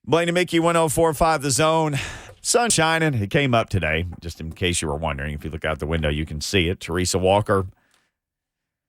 Blaine and Mickey, 104.5 The Zone. Sun shining. It came up today, just in case you were wondering. If you look out the window, you can see it. Teresa Walker,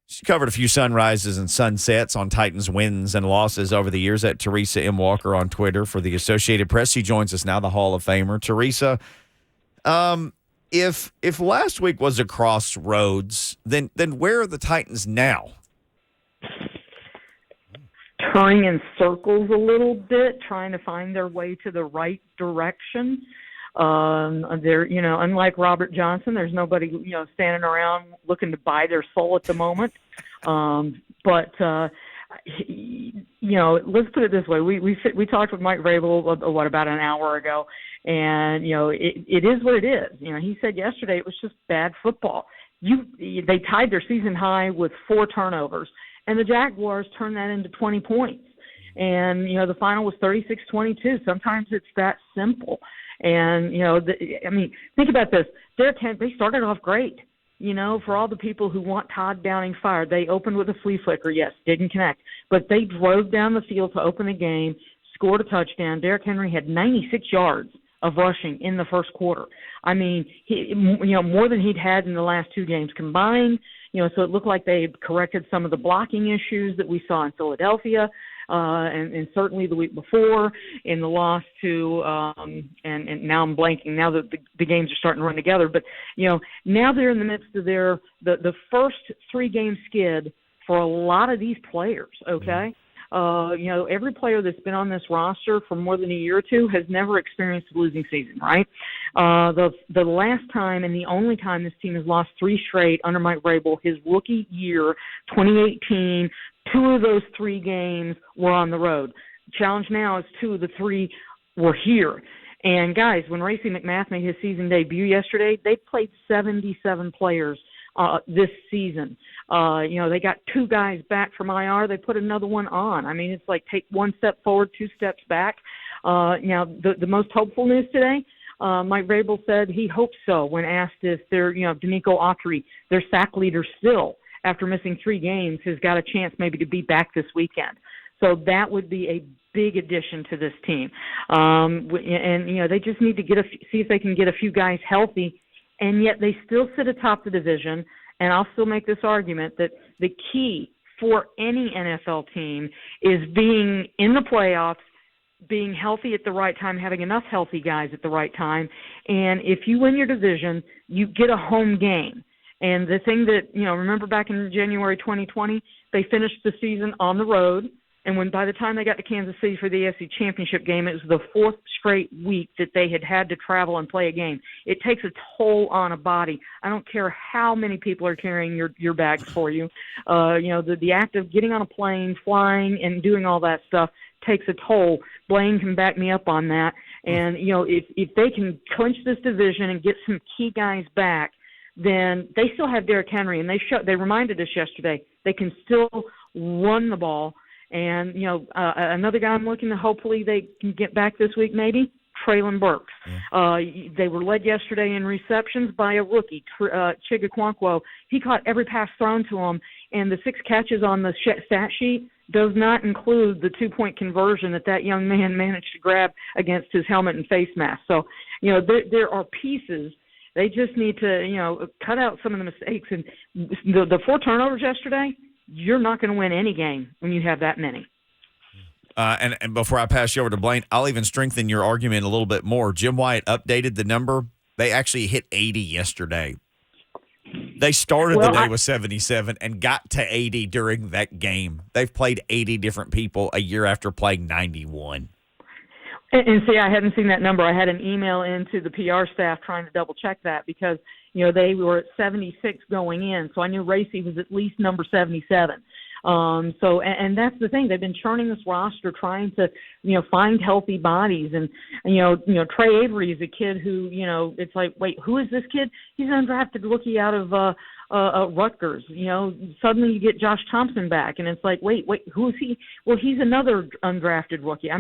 she covered a few sunrises and sunsets on Titans' wins and losses over the years at Teresa M. Walker on Twitter for the Associated Press. She joins us now, the Hall of Famer. Teresa, if last week was a crossroads, then where are the Titans now? Turning in circles a little bit, trying to find their way to the right direction. They're, unlike Robert Johnson, there's nobody, standing around looking to buy their soul at the moment. But let's put it this way. We talked with Mike Vrabel, about an hour ago, and, it is what it is. He said yesterday it was just bad football. They tied their season high with 4 turnovers. And the Jaguars turned that into 20 points. And, the final was 36-22. Sometimes it's that simple. And, think about this. They started off great. For all the people who want Todd Downing fired, they opened with a flea flicker. Yes, didn't connect. But they drove down the field to open the game, scored a touchdown. Derrick Henry had 96 yards of rushing in the first quarter. More than he'd had in the last 2 games combined. So it looked like they had corrected some of the blocking issues that we saw in Philadelphia, and certainly the week before in the loss to, and now I'm blanking. Now that the games are starting to run together, but now they're in the midst of the first 3-game skid for a lot of these players. Okay. Every player that's been on this roster for more than a year or two has never experienced a losing season, right? The last time and the only time this team has lost 3 straight under Mike Vrabel, his rookie year, 2018, 2 of those 3 games were on the road. Challenge now is 2 of the 3 were here. And guys, when Racey McMath made his season debut yesterday, they played 77 players this season. They got 2 guys back from IR. They put another one on. It's like take 1 step forward, 2 steps back. Now, the most hopeful news today, Mike Vrabel said he hopes so when asked if they're, Danico Autry, their sack leader still, after missing 3 games, has got a chance maybe to be back this weekend. So that would be a big addition to this team. They just need to see if they can get a few guys healthy, and yet they still sit atop the division. And I'll still make this argument that the key for any NFL team is being in the playoffs, being healthy at the right time, having enough healthy guys at the right time. And if you win your division, you get a home game. And the thing that, remember back in January 2020, they finished the season on the road. And by the time they got to Kansas City for the AFC Championship game, it was the 4th straight week that they had to travel and play a game. It takes a toll on a body. I don't care how many people are carrying your bags for you. The act of getting on a plane, flying, and doing all that stuff takes a toll. Blaine can back me up on that. And, if they can clinch this division and get some key guys back, then they still have Derrick Henry. And they reminded us yesterday they can still run the ball. And, another guy I'm looking to hopefully they can get back this week maybe, Traylon Burks. Yeah. They were led yesterday in receptions by a rookie, Chigakwonkwo. He caught every pass thrown to him, and the 6 catches on the stat sheet does not include the 2-point conversion that young man managed to grab against his helmet and face mask. So, there are pieces. They just need to, cut out some of the mistakes. And the 4 turnovers yesterday, you're not going to win any game when you have that many. And before I pass you over to Blaine, I'll even strengthen your argument a little bit more. Jim Wyatt updated the number. They actually hit 80 yesterday. They started the day with 77 and got to 80 during that game. They've played 80 different people a year after playing 91. And see, I hadn't seen that number. I had an email into the PR staff trying to double-check that because, they were at 76 going in. So I knew Racey was at least number 77. And that's the thing. They've been churning this roster, trying to, find healthy bodies. And, Trey Avery is a kid who, it's like, wait, who is this kid? He's an undrafted rookie out of Rutgers. Suddenly you get Josh Thompson back, and it's like, wait, who is he? Well, he's another undrafted rookie.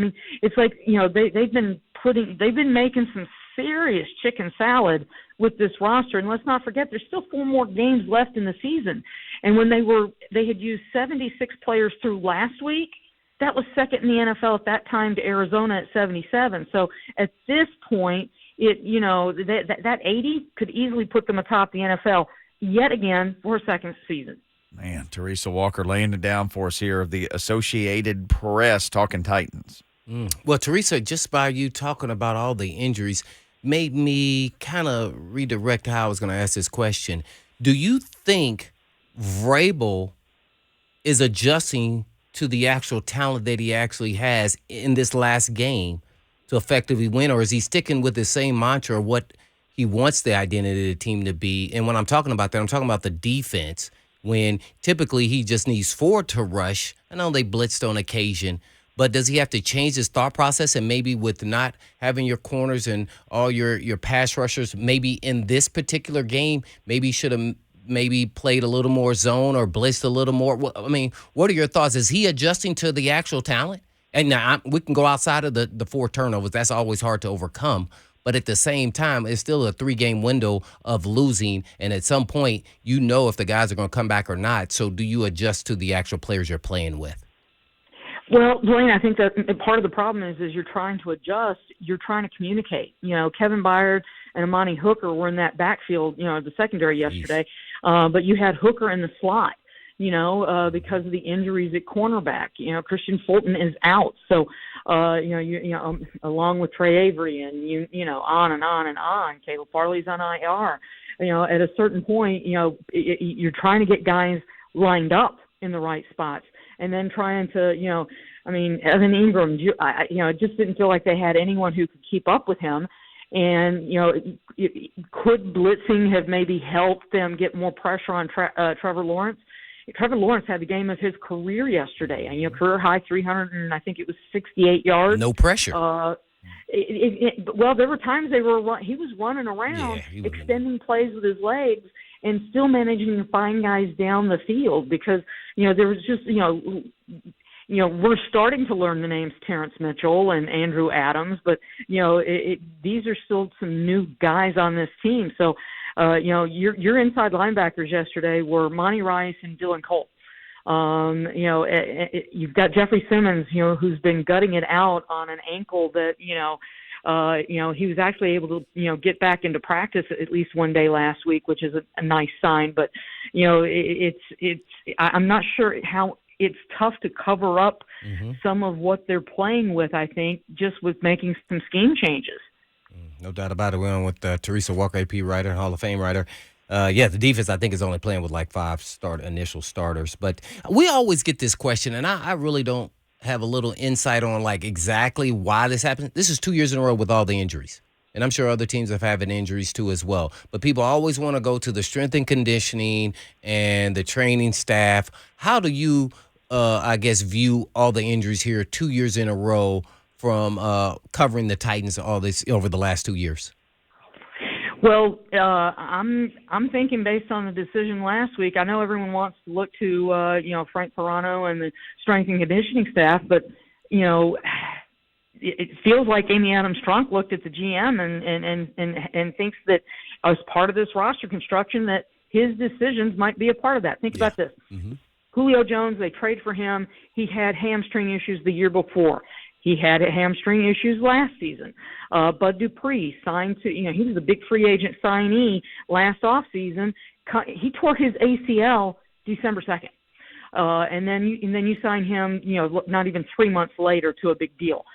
It's like, they've been making some serious chicken salad with this roster. And let's not forget, there's still 4 more games left in the season. And when they had used 76 players through last week, That was second in the NFL at that time to Arizona at 77. So at this point, that 80 could easily put them atop the NFL yet again for a second season. Man, Teresa Walker laying it down for us here of the Associated Press, talking Titans. Well, Teresa, just by you talking about all the injuries made me kind of redirect how I was going to ask this question. Do you think Vrabel is adjusting to the actual talent that he actually has in this last game to effectively win, or is he sticking with the same mantra of what he wants the identity of the team to be? And when I'm talking about that, I'm talking about the defense, when typically he just needs 4 to rush. I know they blitzed on occasion, but does he have to change his thought process? And maybe with not having your corners and all your pass rushers, maybe in this particular game, maybe should have played a little more zone or blitzed a little more? I mean, what are your thoughts? Is he adjusting to the actual talent? And now we can go outside of the 4 turnovers. That's always hard to overcome. But at the same time, it's still a 3-game window of losing. And at some point, if the guys are going to come back or not. So do you adjust to the actual players you're playing with? Well, Blaine, I think that part of the problem is you're trying to adjust. You're trying to communicate. Kevin Byard and Amani Hooker were in that backfield, the secondary yesterday. But you had Hooker in the slot, because of the injuries at cornerback. Christian Fulton is out. So, along with Trey Avery and, on and on and on. Caleb Farley's on IR. At a certain point, you're trying to get guys lined up in the right spots. And then trying to, Evan Ingram, it just didn't feel like they had anyone who could keep up with him. And, could blitzing have maybe helped them get more pressure on Trevor Lawrence? Trevor Lawrence had the game of his career yesterday. And, career high 368 yards. No pressure. Well, there were times he was running around, extending plays with his legs, and still managing to find guys down the field because, there was just, we're starting to learn the names Terrence Mitchell and Andrew Adams, but, these are still some new guys on this team. So, your inside linebackers yesterday were Monty Rice and Dylan Cole. You've got Jeffrey Simmons, who's been gutting it out on an ankle that, he was actually able to, get back into practice at least one day last week, which is a nice sign. But, I'm not sure how it's tough to cover up some of what they're playing with, I think, just with making some scheme changes. No doubt about it. We're on with Teresa Walker, AP writer, Hall of Fame writer. The defense, I think, is only playing with like 5 initial starters. But we always get this question, and I really don't have a little insight on like exactly why this happened. This is 2 years in a row with all the injuries. And I'm sure other teams have had injuries too as well. But people always want to go to the strength and conditioning and the training staff. How do you, view all the injuries here 2 years in a row from covering the Titans all this over the last 2 years? Well, I'm thinking based on the decision last week. I know everyone wants to look to Frank Pirano and the strength and conditioning staff, but it feels like Amy Adams Strunk looked at the GM and thinks that as part of this roster construction that his decisions might be a part of that. Think about this. Mm-hmm. Julio Jones, they trade for him. He had hamstring issues the year before. He had hamstring issues last season. Bud Dupree signed to, he was a big free agent signee last offseason. He tore his ACL December 2nd. And then you sign him, not even 3 months later to a big deal.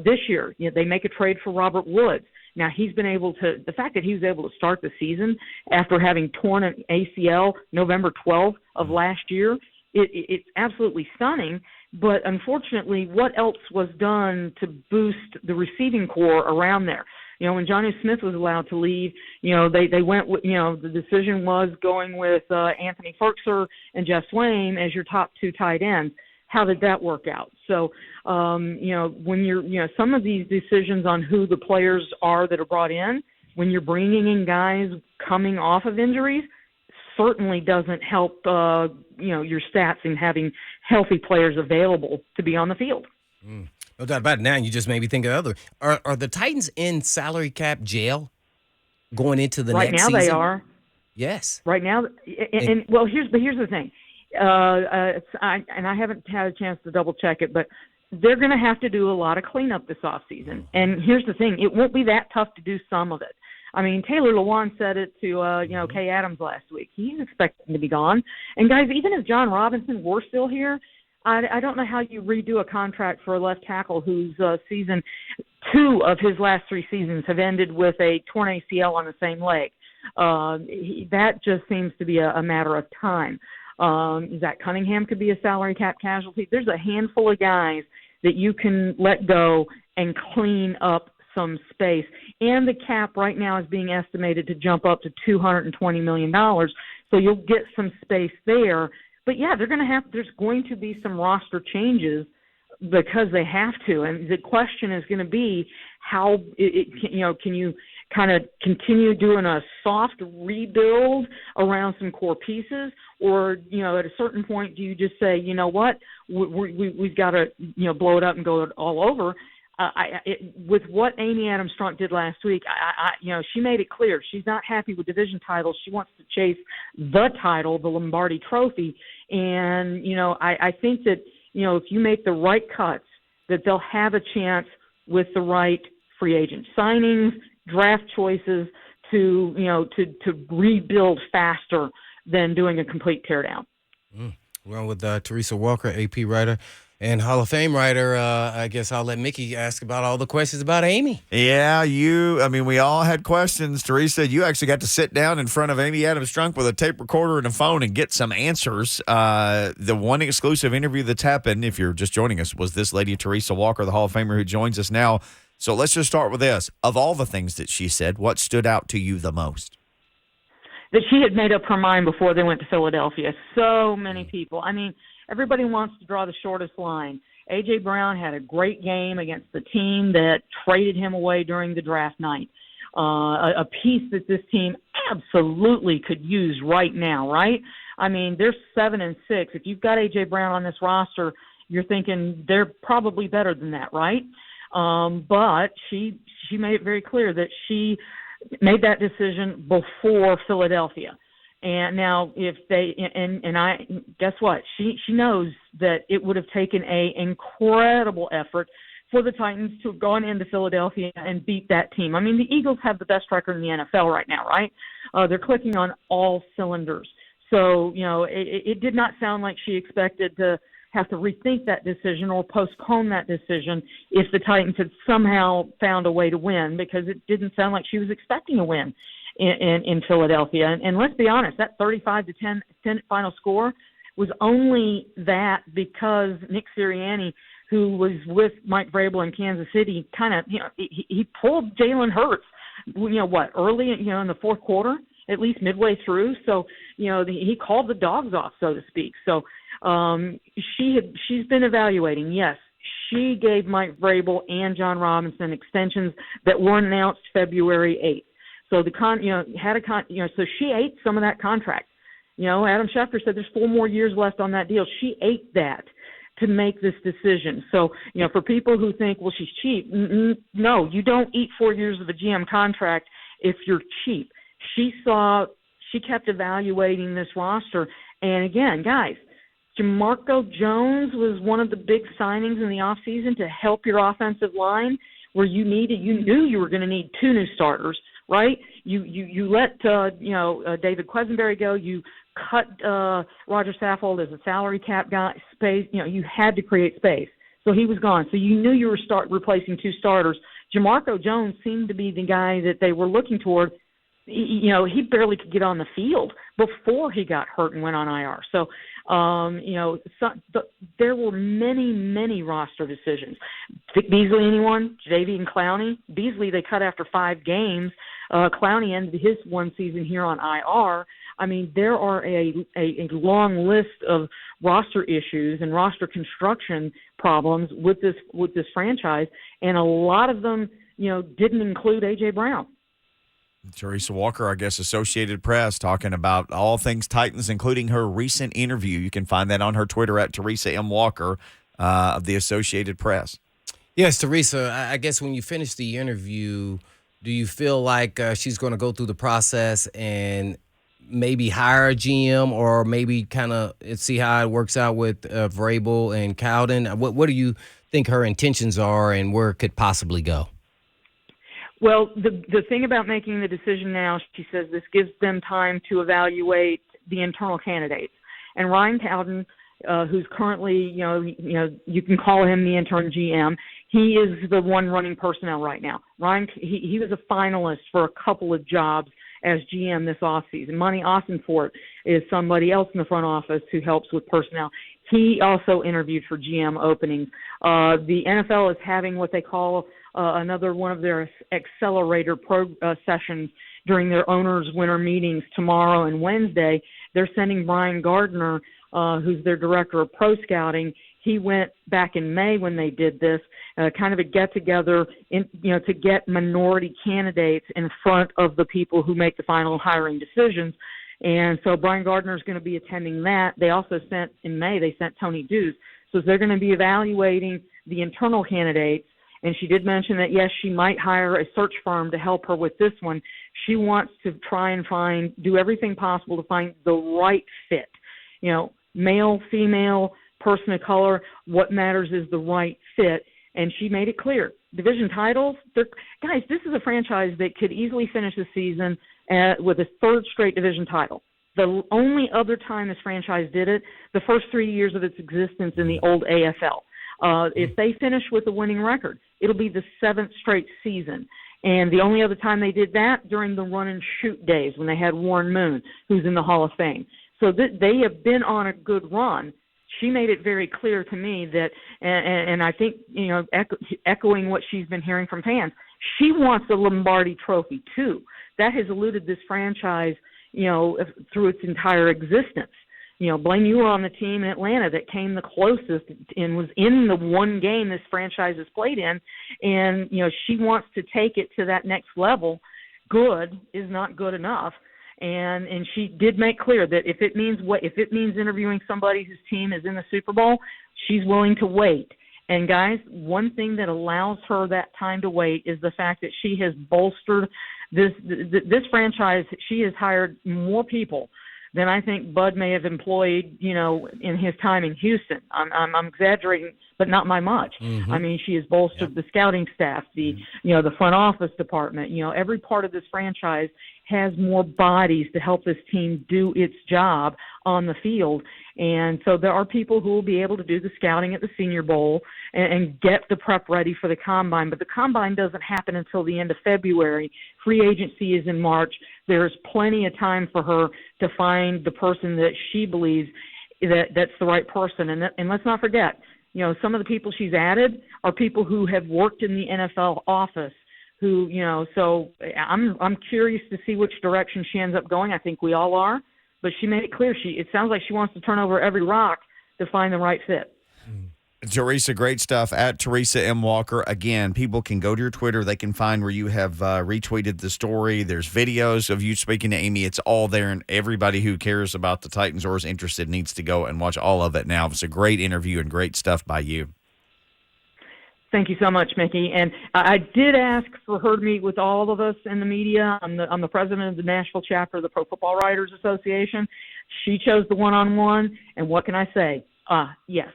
This year, they make a trade for Robert Woods. Now, the fact that he was able to start the season after having torn an ACL November 12th of last year, it's absolutely stunning. But unfortunately, what else was done to boost the receiving core around there? When Johnny Smith was allowed to leave, they went with, the decision was going with Anthony Ferkser and Jeff Swain as your top 2 tight ends. How did that work out? So, when you're, some of these decisions on who the players are that are brought in, when you're bringing in guys coming off of injuries, certainly doesn't help, your stats in having healthy players available to be on the field. No doubt about it. Now you just made me think of other. Are the Titans in salary cap jail going into the next season? Right now they are. Yes. Right now, and well, here's the thing. I haven't had a chance to double check it, but they're going to have to do a lot of cleanup this offseason. And here's the thing. It won't be that tough to do some of it. I mean, Taylor Lewan said it to, Kay Adams last week. He's expecting to be gone. And, guys, even if John Robinson were still here, I don't know how you redo a contract for a left tackle whose season, 2 of his last 3 seasons have ended with a torn ACL on the same leg. That just seems to be a matter of time. Zach Cunningham could be a salary cap casualty. There's a handful of guys that you can let go and clean up some space. And the cap right now is being estimated to jump up to $220 million. So you'll get some space there. But, yeah, there's going to be some roster changes because they have to. And the question is going to be how, can you kind of continue doing a soft rebuild around some core pieces, or at a certain point do you just say, you know what, we've got to blow it up and go all over? With what Amy Adams Strunk did last week, she made it clear she's not happy with division titles. She wants to chase the title, the Lombardi Trophy, and I think that if you make the right cuts, that they'll have a chance with the right free agent signings, draft choices to rebuild faster than doing a complete teardown. We're on with Teresa Walker, AP writer and Hall of Fame writer. I guess I'll let Mickey ask about all the questions about Amy. Yeah, we all had questions. Teresa, you actually got to sit down in front of Amy Adams Strunk with a tape recorder and a phone and get some answers. The one exclusive interview that's happened, if you're just joining us, was this lady, Teresa Walker, the Hall of Famer who joins us now. So let's just start with this. Of all the things that she said, what stood out to you the most? That she had made up her mind before they went to Philadelphia. So many people. I mean, everybody wants to draw the shortest line. A.J. Brown had a great game against the team that traded him away during the draft night. A piece that this team absolutely could use right now, right? I mean, they're 7-6. If you've got A.J. Brown on this roster, you're thinking they're probably better than that, right? But she made it very clear that she made that decision before Philadelphia. And now if they and I guess what? She knows that it would have taken a incredible effort for the Titans to have gone into Philadelphia and beat that team. I mean, the Eagles have the best record in the NFL right now, right? They're clicking on all cylinders. So, it did not sound like she expected to have to rethink that decision or postpone that decision if the Titans had somehow found a way to win, because it didn't sound like she was expecting a win in Philadelphia. And let's be honest, that 35-10 final score was only that because Nick Sirianni, who was with Mike Vrabel in Kansas City, kind of, he pulled Jalen Hurts, early, in the fourth quarter, at least midway through. So, he called the dogs off, so to speak. So, she's been evaluating. Yes, she gave Mike Vrabel and John Robinson extensions that were announced February 8th. So so she ate some of that contract. Adam Schefter said there's 4 more years left on that deal. She ate that to make this decision. So, for people who think, well, she's cheap, no, you don't eat 4 years of a GM contract if you're cheap. She kept evaluating this roster. And again, guys, Jamarco Jones was one of the big signings in the offseason to help your offensive line, where you knew you were going to need 2 new starters, right? You let David Quesenberry go. You cut Roger Saffold as a salary cap guy. Space, you had to create space. So he was gone. So you knew you were replacing 2 starters. Jamarco Jones seemed to be the guy that they were looking toward. He barely could get on the field before he got hurt and went on IR. So, there were many, many roster decisions. Vic Beasley, anyone? JV and Clowney? Beasley, they cut after 5 games. Clowney ended his 1 season here on IR. I mean, there are a long list of roster issues and roster construction problems with this franchise, and a lot of them, didn't include A.J. Brown. Teresa Walker, I guess, Associated Press, talking about all things Titans, including her recent interview. You can find that on her Twitter at Teresa M. Walker of the Associated Press. Yes, Teresa, I guess when you finish the interview, do you feel like she's going to go through the process and maybe hire a GM or maybe kind of see how it works out with Vrabel and Cowden? What do you think her intentions are and where it could possibly go? Well, the thing about making the decision now, she says this gives them time to evaluate the internal candidates. And Ryan Cowden, who's currently, you can call him the interim GM. He is the one running personnel right now. Ryan, he was a finalist for a couple of jobs as GM this offseason. Monty Ossenfort is somebody else in the front office who helps with personnel. He also interviewed for GM openings. The NFL is having what they call another one of their accelerator sessions during their owners' winter meetings tomorrow and Wednesday. They're sending Brian Gardner, who's their director of pro scouting. He went back in May when they did this, kind of a get-together, to get minority candidates in front of the people who make the final hiring decisions. And so Brian Gardner is going to be attending that. They also sent Tony Deuce. So they're going to be evaluating the internal candidates. And she did mention that, yes, she might hire a search firm to help her with this one. She wants to try and do everything possible to find the right fit. Male, female, person of color, what matters is the right fit. And she made it clear. Division titles, guys, this is a franchise that could easily finish the season with a third straight division title. The only other time this franchise did it, the first 3 years of its existence in the old AFL. If they finish with a winning record, it'll be the 7th straight season. And the only other time they did that during the run and shoot days when they had Warren Moon, who's in the Hall of Fame. So they have been on a good run. She made it very clear to me that, and I think, echoing what she's been hearing from fans, she wants a Lombardi trophy too. That has eluded this franchise, through its entire existence. Blaine, you were on the team in Atlanta that came the closest and was in the one game this franchise has played in. And, she wants to take it to that next level. Good is not good enough. And she did make clear that if it means interviewing somebody whose team is in the Super Bowl, she's willing to wait. And guys, one thing that allows her that time to wait is the fact that she has bolstered this franchise. She has hired more people than I think Bud may have employed, in his time in Houston. I'm exaggerating, but not by much. Mm-hmm. I mean, she has bolstered the scouting staff, the front office department. Every part of this franchise has more bodies to help this team do its job on the field. And so there are people who will be able to do the scouting at the Senior Bowl and get the prep ready for the Combine. But the Combine doesn't happen until the end of February. Free agency is in March. There's plenty of time for her to find the person that she believes that's the right person. And let's not forget, some of the people she's added are people who have worked in the NFL office who, so I'm curious to see which direction she ends up going. I think we all are. But she made it clear it sounds like she wants to turn over every rock to find the right fit. Teresa, great stuff. At Teresa M. Walker. Again, people can go to your Twitter. They can find where you have retweeted the story. There's videos of you speaking to Amy. It's all there, and everybody who cares about the Titans or is interested needs to go and watch all of it now. It's a great interview and great stuff by you. Thank you so much, Mickey. And I did ask for her to meet with all of us in the media. I'm the president of the Nashville chapter of the Pro Football Writers Association. She chose the one-on-one, and what can I say? Yes.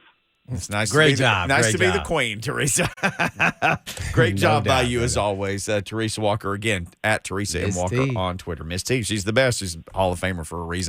It's nice. Great job. Nice to be job. the queen, Teresa. Great job by you as always. Teresa Walker, again, at Teresa M. Walker on Twitter. Miss T, she's the best. She's a Hall of Famer for a reason.